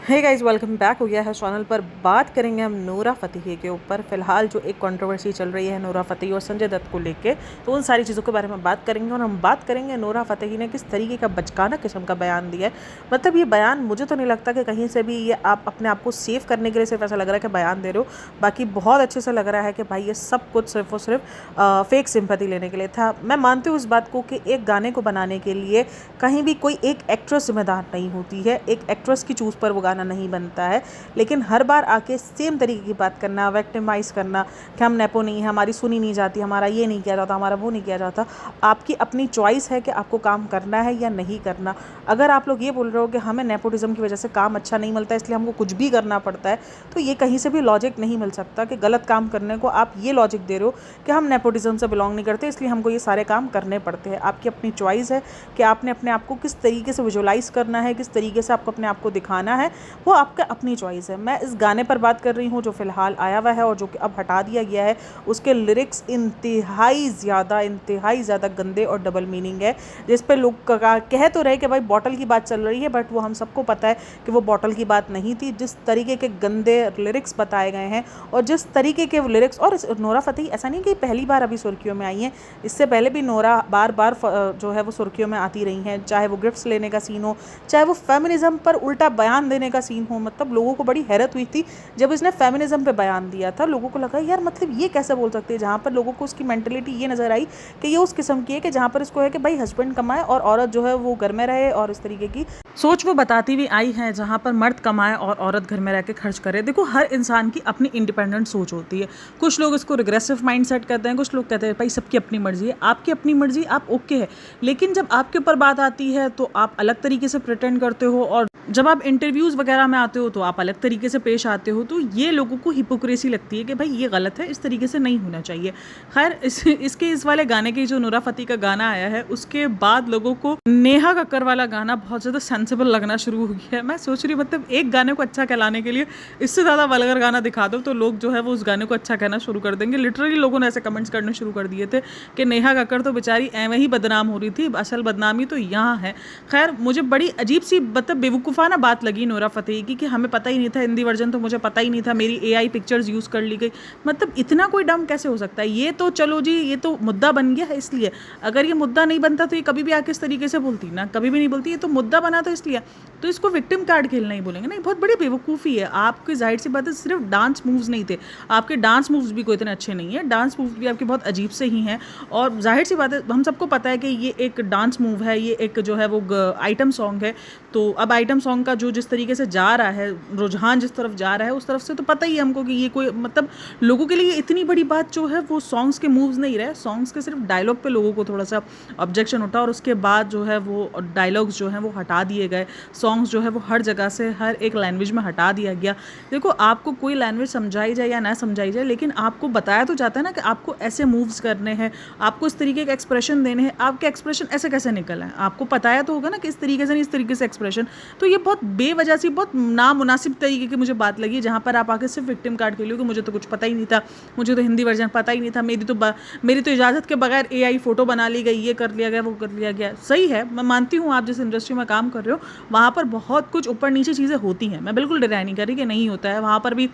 Hey guys, welcome back हो गया है चैनल पर। बात करेंगे हम नूरा फ़तेही के ऊपर। फ़िलहाल जो एक कंट्रोवर्सी चल रही है नूरा फ़तेही और संजय दत्त को लेके, तो उन सारी चीज़ों के बारे में बात करेंगे। और हम बात करेंगे नूरा फ़तेही ने किस तरीके का बचकाना किस्म का बयान दिया है। मतलब ये बयान मुझे तो नहीं लगता कि कहीं से भी ये आप अपने आप को सेव करने के लिए सिर्फ ऐसा लग रहा है कि बयान दे रहे हो। बाकी बहुत अच्छे से लग रहा है कि भाई ये सब कुछ सिर्फ और सिर्फ फेक सिंपैथी लेने के लिए था। मैं मानती हूँ इस बात को कि एक गाने को बनाने के लिए कहीं भी कोई एक एक्ट्रेस जिम्मेदार नहीं होती है। एक एक्ट्रेस की चूज़ पर वो गाना नहीं बनता है। लेकिन हर बार आके सेम तरीके की बात करना, विक्टिमाइज करना कि हम नेपो नहीं है, हमारी सुनी नहीं जाती, हमारा ये नहीं किया जाता, हमारा वो नहीं किया जाता। आपकी अपनी चॉइस है कि आपको काम करना है या नहीं करना। अगर आप लोग ये बोल रहे हो कि हमें नेपोटिज्म की वजह से काम अच्छा नहीं मिलता इसलिए हमको कुछ भी करना पड़ता है, तो ये कहीं से भी लॉजिक नहीं मिल सकता कि गलत काम करने को आप ये लॉजिक दे रहे हो कि हम नेपोटिज्म से बिलोंग नहीं करते इसलिए हमको ये सारे काम करने पड़ते हैं। आपकी अपनी चॉइस है कि आपने अपने आप को किस तरीके से विजुअलाइज करना है, किस तरीके से आपको अपने आप को दिखाना है, वो आपका अपनी चॉइस है। मैं इस गाने पर बात कर रही हूँ जो फ़िलहाल आया हुआ है और जो कि अब हटा दिया गया है। उसके लिरिक्स इंतहाई ज़्यादा गंदे और डबल मीनिंग है, जिस पे लोग कह तो रहे कि भाई बॉटल की बात चल रही है, बट वो हम सबको पता है कि वो बॉटल की बात नहीं थी। जिस तरीके के गंदे लिरिक्स बताए गए हैं और जिस तरीके के लिरिक्स, और नूरा फ़तेही ऐसा नहीं कि पहली बार अभी सुर्खियों में आई हैं, इससे पहले भी नूरा बार बार जो है वो सुर्खियों में आती रही हैं। चाहे वो गिफ्ट्स लेने का सीन हो, चाहे वो फेमिनिज्म पर उल्टा बयान देने का सीन हो। मतलब लोगों को बड़ी हैरत हुई थी जब इसने फेमिनिज्म पे बयान दिया था। लोगों को लगा यार मतलब ये कैसे बोल सकती है, जहाँ पर लोगों को उसकी मेंटलिटी ये नज़र आई कि ये उस किस्म की है कि जहाँ पर इसको है कि भाई हस्बैंड कमाए और औरत जो है वो घर में रहे, और इस तरीके की सोच वो बताती हुई आई है जहाँ पर मर्द कमाए और औरत घर में रह के खर्च करे। देखो, हर इंसान की अपनी इंडिपेंडेंट सोच होती है। कुछ लोग इसको रिग्रेसिव माइंडसेट कहते हैं, कुछ लोग कहते हैं भाई सबकी अपनी मर्जी है। आपकी अपनी मर्जी, आप ओके है, लेकिन जब आपके ऊपर बात आती है तो आप अलग तरीके से प्रिटेंड करते हो, और जब आप इंटरव्यूज़ वगैरह में आते हो तो आप अलग तरीके से पेश आते हो। तो ये लोगों को हिपोक्रेसी लगती है कि भाई ये गलत है, इस तरीके से नहीं होना चाहिए। खैर, इस वाले गाने की जो नूरा फ़तेही का गाना आया है उसके बाद लोगों को नेहा कक्कर वाला गाना बहुत ज़्यादा सेंसिबल लगना शुरू हो गया है। मैं सोच रही हूँ मतलब एक गाने को अच्छा कहलाने के लिए इससे ज़्यादा वल्गर गाना दिखा दो तो लोग जो है वो उस गाने को अच्छा कहना शुरू कर देंगे। लिटरली लोगों ने ऐसे कमेंट्स करने शुरू कर दिए थे कि नेहा कक्कर तो बेचारी एवं ही बदनाम हो रही थी, असल बदनामी तो यहाँ है। खैर, मुझे बड़ी अजीब सी मतलब बेवकूफ़ाना बात लगी नूरा फ़तेही की कि हमें पता ही नहीं था, हिंदी वर्जन तो मुझे पता ही नहीं था, मेरी AI पिक्चर्स यूज़ कर ली गई। मतलब इतना कोई डम कैसे हो सकता है? ये तो चलो जी, ये तो मुद्दा बन गया है इसलिए। अगर ये मुद्दा नहीं बनता तो ये कभी भी आके इस तरीके से बोलती ना, कभी भी नहीं बोलती। ये तो मुद्दा बना तो इसलिए, तो इसको विक्टिम कार्ड खेलना ही बोलेंगे। नहीं, बहुत बड़ी बेवकूफ़ी है आपकी। जाहिर सी बात है, सिर्फ डांस मूव्स नहीं थे आपके, डांस मूव्स भी कोई इतने अच्छे नहीं है, डांस मूव्स भी आपके बहुत अजीब से ही हैं। और जाहिर सी बात है, हम सबको पता है कि ये एक डांस मूव है, ये एक जो है वो आइटम सॉन्ग है। तो अब आइटम सॉन्ग का जो जिस तरीके से जा रहा है, रुझान जिस तरफ जा रहा है, उस तरफ से तो पता ही है हमको कि ये कोई मतलब लोगों के लिए इतनी बड़ी बात जो है वो सॉन्ग्स के मूव्स नहीं रहे। सॉन्ग्स के सिर्फ डायलॉग पे लोगों को थोड़ा सा ऑब्जेक्शन उठा और उसके बाद जो है वो डायलॉग्स जो हैं वो हटा दिए गए। सॉन्ग्स जो है वो हर जगह से हर एक लैंग्वेज में हटा दिया गया। देखो, आपको कोई लैंग्वेज समझाई जाए या ना समझाई जाए, लेकिन आपको बताया तो जाता है ना कि आपको ऐसे मूव्स करने हैं, आपको इस तरीके के एक्सप्रेशन देने हैं। आपके एक्सप्रेशन ऐसे कैसे निकल आए? आपको बताया तो होगा ना कि इस तरीके से नहीं, इस तरीके से एक्सप्रेशन। तो ये बहुत बेवजह सी, बहुत नामुनासिब तरीके की मुझे बात लगी, जहाँ पर आप आके सिर्फ विक्टिम कार्ड खेलो कि मुझे तो कुछ पता ही नहीं था, मुझे तो हिंदी वर्जन पता ही नहीं था, मेरी तो इजाज़त के बगैर AI फ़ोटो बना ली गई, ये कर लिया गया, वो कर लिया गया। सही है, मैं मानती हूँ आप जिस इंडस्ट्री में काम कर रहे हो वहाँ पर बहुत कुछ ऊपर नीचे चीज़ें होती हैं। मैं बिल्कुल डिनाई नहीं कर रही कि नहीं होता है, वहाँ पर भी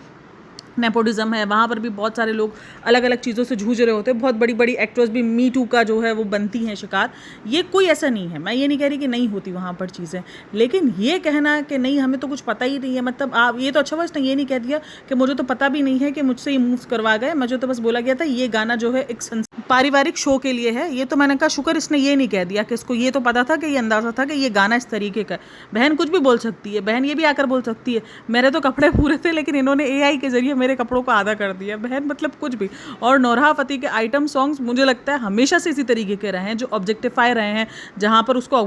नेपोटिज्म है, वहाँ पर भी बहुत सारे लोग अलग अलग चीज़ों से जूझ रहे होते हैं। बहुत बड़ी बड़ी एक्ट्रेस भी मी टू का जो है वो बनती हैं शिकार। ये कोई ऐसा नहीं है, मैं ये नहीं कह रही कि नहीं होती वहाँ पर चीज़ें, लेकिन ये कहना कि नहीं हमें तो कुछ पता ही नहीं है, मतलब आप ये तो अच्छा हुआ इसने ये नहीं कह दिया कि मुझे तो पता भी नहीं है कि मुझसे ये मूव्स करवा गए। मुझे तो बस बोला गया था ये गाना जो है एक पारिवारिक शो के लिए है। ये तो मैंने कहा शुक्र इसने ये नहीं कह दिया कि इसको ये तो पता था कि ये अंदाज़ा था कि ये गाना इस तरीके का है। बहन कुछ भी बोल सकती है, बहन ये भी आकर बोल सकती है मेरे तो कपड़े पूरे थे लेकिन इन्होंने AI के जरिए मेरे कपड़ों को आधा कर दिया। बहन मतलब कुछ भी। और नूरा फ़तेही के आइटम सॉन्ग्स मुझे लगता है हमेशा से इसी तरीके के रहे हैं, जो ऑब्जेक्टिफाई रहे हैं, जहाँ पर उसको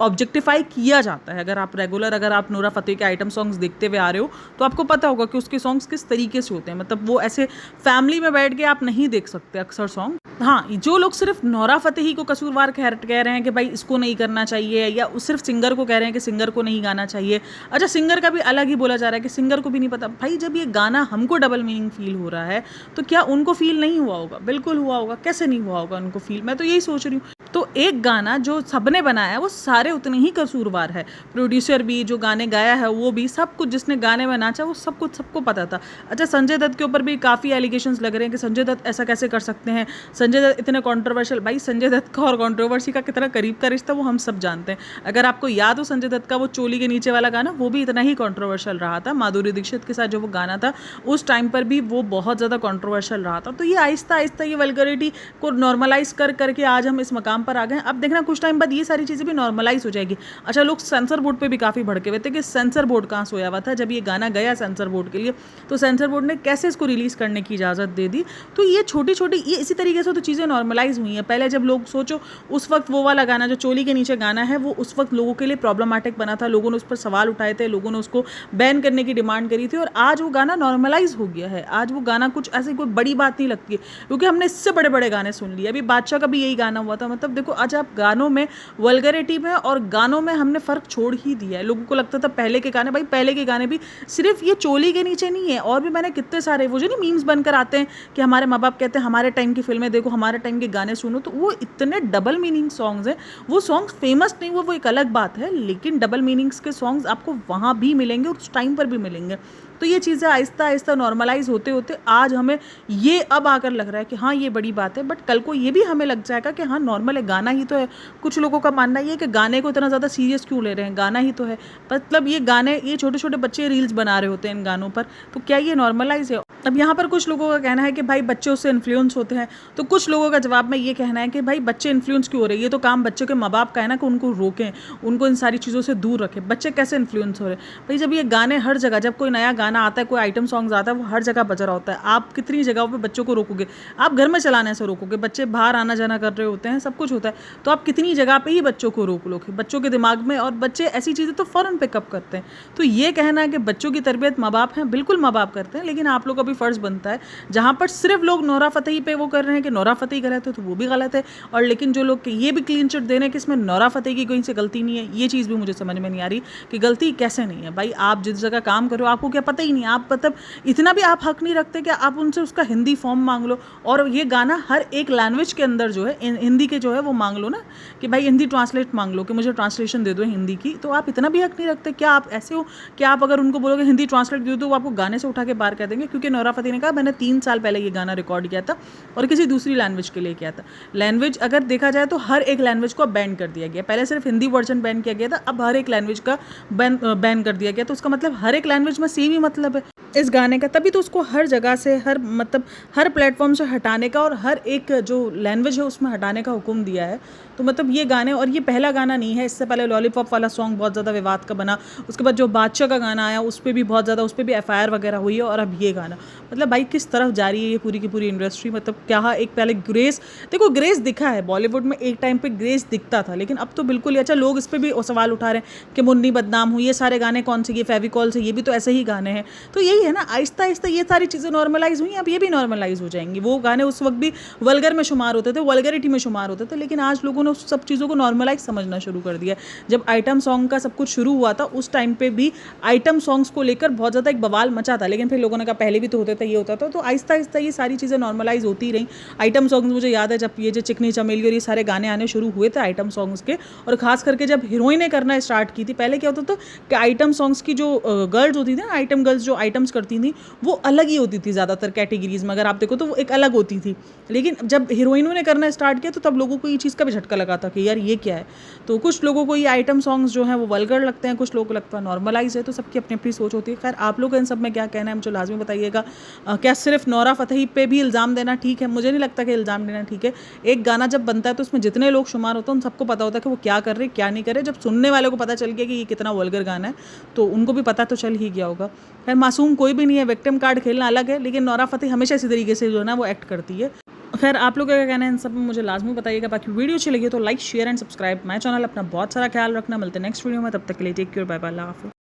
ऑब्जेक्टिफाई किया जाता है। अगर आप नूरा फ़तेही के आइटम सॉन्ग्स देखते हुए आ रहे हो तो आपको पता होगा कि उसके सॉन्ग्स किस तरीके से होते हैं। मतलब वो ऐसे फैमिली में बैठ के आप नहीं देख सकते अक्सर सॉन्ग। हाँ, जो लोग सिर्फ नूरा फ़तेही को कसूरवार कह रहे हैं कि भाई इसको नहीं करना चाहिए, या सिर्फ सिंगर को कह रहे हैं कि सिंगर को नहीं गाना चाहिए। अच्छा, सिंगर का भी अलग ही बोला जा रहा है कि सिंगर को भी नहीं पता। भाई जब ये गाना हमको डबल मीनिंग फील हो रहा है तो क्या उनको फील नहीं हुआ होगा? बिल्कुल हुआ होगा, कैसे नहीं हुआ होगा उनको फील। मैं तो यही सोच रही हूँ। तो एक गाना जो सबने बनाया वो सारे उतने ही कसूरवार है, प्रोड्यूसर भी, जो गाने गाया है वो भी, सब कुछ जिसने गाने में नाचा वो सब कुछ सबको पता था। अच्छा, संजय दत्त के ऊपर भी काफ़ी एलिगेशंस लग रहे हैं कि संजय दत्त ऐसा कैसे कर सकते हैं, संजय दत्त इतने कंट्रोवर्शियल। भाई संजय दत्त का और कंट्रोवर्सी का कितना करीब का रिश्ता वो हम सब जानते हैं। अगर आपको याद हो संजय दत्त का वो चोली के नीचे वाला गाना, वो भी इतना ही कंट्रोवर्शियल रहा था। माधुरी दीक्षित के साथ जो वो गाना था उस टाइम पर भी वो बहुत ज़्यादा कंट्रोवर्शियल रहा था। तो ये आहिस्ता आहिस्ता ये वल्गरिटी को नॉर्मलाइज कर करके आज हम इस मकाम पर आ गए। अब देखना कुछ टाइम बाद ये सारी चीज़ें भी नॉर्मलाइज हो जाएगी। अच्छा, लोग सेंसर बोर्ड पे भी काफ़ी भड़के हुए थे कि सेंसर बोर्ड कहाँ सोया हुआ था। जब ये गाना गया सेंसर बोर्ड के लिए तो सेंसर बोर्ड ने कैसे इसको रिलीज़ करने की इजाज़त दे दी। तो ये छोटी छोटी ये इसी तरीके से तो चीज़ें नॉर्मलाइज हुई हैं। पहले जब लोग सोचो उस वक्त वो वाला गाना जो चोली के नीचे गाना है वो उस वक्त लोगों के लिए प्रॉब्लमैटिक बना था, लोगों ने उस पर सवाल उठाए थे, लोगों ने उसको बैन करने की डिमांड करी थी, और आज वो गाना नॉर्मलाइज हो गया है। आज वो गाना कुछ ऐसी कोई बड़ी बात नहीं लगती है, क्योंकि हमने इससे बड़े बड़े गाने सुन लिए। अभी बादशाह का भी यही गाना हुआ था। मतलब देखो, आज आप गानों में वल्गैरिटी में और गानों में हमने फ़र्क छोड़ ही दिया है। लोगों को लगता था पहले के गाने, भाई पहले के गाने भी सिर्फ ये चोली के नीचे नहीं है, और भी मैंने कितने सारे वो जो नहीं मीम्स बनकर आते हैं कि हमारे माँ बाप कहते हैं हमारे टाइम की फिल्में देखो, हमारे टाइम के गाने सुनो, तो वो इतने डबल मीनिंग सॉन्ग्स हैं। वो सॉन्ग्स फेमस नहीं हुए वो एक अलग बात है, लेकिन डबल मीनिंग्स के सॉन्ग्स आपको वहाँ भी मिलेंगे और उस टाइम पर भी मिलेंगे। तो ये चीज़ें आहिस्ता आहिस्ता नॉर्मलाइज होते होते आज हमें ये अब आकर लग रहा है कि हाँ ये बड़ी बात है, बट कल को ये भी हमें लग जाएगा कि हाँ नॉर्मल है, गाना ही तो है। कुछ लोगों का मानना ये है कि गाने को इतना ज़्यादा सीरियस क्यों ले रहे हैं, गाना ही तो है। मतलब ये गाने, ये छोटे छोटे बच्चे रील्स बना रहे होते हैं इन गानों पर, तो क्या ये नॉर्मलाइज है? अब यहाँ पर कुछ लोगों का कहना है कि भाई बच्चे उससे इन्फ्लुएंस होते हैं, तो कुछ लोगों का जवाब में ये कहना है कि भाई बच्चे इन्फ्लुएंस क्यों हो रहे हैं, ये तो काम बच्चों के माँ बाप का है ना कि उनको रोकें, उनको इन सारी चीज़ों से दूर रखें। बच्चे कैसे इन्फ्लुएंस हो रहे हैं? भाई जब ये गाने हर जगह, जब कोई नया गाना आता है, कोई आइटम सॉन्ग्स आता है, वो हर जगह बज रहा होता है, आप कितनी जगहों पे बच्चों को रोकोगे? आप घर में चलाने से रोकोगे, बच्चे बाहर आना जाना कर रहे होते हैं, सब कुछ होता है, तो आप कितनी जगह पे ही बच्चों को रोक लोगे? बच्चों के दिमाग में, और बच्चे ऐसी चीज़ें तो फ़ौरन पिकअप करते हैं। तो ये कहना है कि बच्चों की तरबियत माँ बाप हैं, बिल्कुल माँ बाप करते हैं, लेकिन आप लोग का भी फ़र्ज़ बनता है, जहाँ पर सिर्फ लोग नोरा फतेही पे वो कर रहे हैं कि नोरा फतेही गलत है, तो वो भी गलत है। और लेकिन जो लोग ये भी क्लीन चिट दे रहे हैं कि इसमें नोरा फतेही की कहीं से गलती नहीं है, ये चीज़ भी मुझे समझ में नहीं आ रही कि गलती कैसे नहीं है। भाई आप जिस जगह काम करो आपको क्या पता ही नहीं, आप मतलब इतना भी आप हक नहीं रखते कि आप उनसे उसका हिंदी फॉर्म मांग लो। और ये गाना हर एक लैंग्वेज के अंदर जो है, हिंदी के जो है वो मांग लो ना, कि भाई हिंदी ट्रांसलेट मांग लो कि मुझे ट्रांसलेशन दे दो हिंदी की। तो आप इतना भी हक नहीं रखते? क्या आप ऐसे हो कि आप अगर उनको बोलोगे हिंदी ट्रांसलेट दे दो, वो आपको गाने से उठा के बाहर कह देंगे? क्योंकि नोरा फतेही ने कहा मैंने 3 साल पहले ये गाना रिकॉर्ड किया था और किसी दूसरी लैंग्वेज के लिए किया था। लैंग्वेज अगर देखा जाए तो हर एक लैंग्वेज को बैन कर दिया गया। पहले सिर्फ हिंदी वर्जन बैन किया गया था, अब हर एक लैंग्वेज का बैन कर दिया गया। तो उसका मतलब हर एक लैंग्वेज में सेम ही मतलब है इस गाने का, तभी तो उसको हर जगह से, हर मतलब हर प्लेटफॉर्म से हटाने का और हर एक जो लैंग्वेज है उसमें हटाने का हुक्म दिया है। तो मतलब ये गाने, और ये पहला गाना नहीं है, इससे पहले लॉलीपॉप वाला सॉन्ग बहुत ज़्यादा विवाद का बना, उसके बाद जो बादशाह का गाना आया उस पर भी बहुत ज़्यादा, उस पर भी FIR वगैरह हुई है, और अब ये गाना, मतलब भाई किस तरफ जा रही है ये पूरी की पूरी इंडस्ट्री। मतलब क्या एक पहले ग्रेस, देखो ग्रेस दिखा है बॉलीवुड में, एक टाइम पे ग्रेस दिखता था, लेकिन अब तो बिल्कुल ही, अच्छा लोग इस पर भी सवाल उठा रहे हैं कि मुन्नी बदनाम हुई, ये सारे गाने कौन से, ये फेविकॉल से, ये भी तो ऐसे ही गाने हैं। तो यही है ना, आहिस्ता आहिस्ता ये सारी चीज़ें नॉर्मलाइज हुई, अब ये भी नॉर्मलाइज हो जाएंगी। वो गाने उस वक्त भी वल्गर में शुमार होते थे, वल्गरिटी में शुमार होते थे, लेकिन आज लोगों ने उस सब चीज़ों को नॉर्मलाइज समझना शुरू कर दिया। जब आइटम सॉन्ग का सब कुछ शुरू हुआ था उस टाइम पे भी आइटम सॉन्ग्स को लेकर बहुत ज़्यादा एक बवाल मचा था, लेकिन फिर लोगों ने कहा पहले भी तो होता था, ये होता था। तो आहिस्ता आहिस्ता ये सारी चीज़ें नॉर्मलाइज होती रही। आइटम सॉन्ग्स, मुझे याद है जब ये जो चिकनी चमेली और ये सारे गाने आने शुरू हुए थे आइटम सॉन्ग्स के, और खास करके जब हीरोइनें करना स्टार्ट की थी, पहले क्या होता था कि आइटम सॉन्ग्स की जो गर्ल्स होती थी ना, आइटम गर्ल्स जो आइटम्स करती थी वो अलग ही होती थी ज़्यादातर कैटेगरीज में, अगर आप देखो तो वो एक अलग होती थी। लेकिन जब हीरोइनों ने करना स्टार्ट किया तो तब लोगों को ये चीज़ का भी झटका लगा था कि यार ये क्या है। तो कुछ लोगों को ये आइटम सॉन्ग्स जो हैं वो वल्गर लगते हैं, कुछ लोगों को लगता है नॉर्मलाइज है, तो सबकी अपनी अपनी सोच होती है। खैर आप लोग इन सब में क्या कहना है मुझे लाजमी बताइएगा। क्या सिर्फ नोरा फतेही पे भी इल्ज़ाम देना ठीक है? मुझे नहीं लगता कि इल्ज़ाम देना ठीक है। एक गाना जब बनता है तो उसमें जितने लोग शुमार होते हैं उन सबको पता होता है कि वो क्या कर रहे क्या नहीं कर रहे। जब सुनने वाले को पता चल गया कि ये कितना वल्गर गाना है तो उनको भी पता तो चल ही गया होगा। खैर मासूम कोई भी नहीं है, विक्टिम कार्ड खेलना अलग है, लेकिन नोरा फतेही हमेशा इसी तरीके से जो है ना वो एक्ट करती है। खैर आप लोग क्या कहना है इन सब में मुझे लाजमी बताइएगा। बाकी वीडियो अच्छी लगी तो like share and subscribe my channel. अपना बहुत सारा ख्याल रखना, मिलते हैं नेक्स्ट वीडियो में, तब तक के लिए टेक केयर, बाय बाय, अल्लाह हाफ़िज़।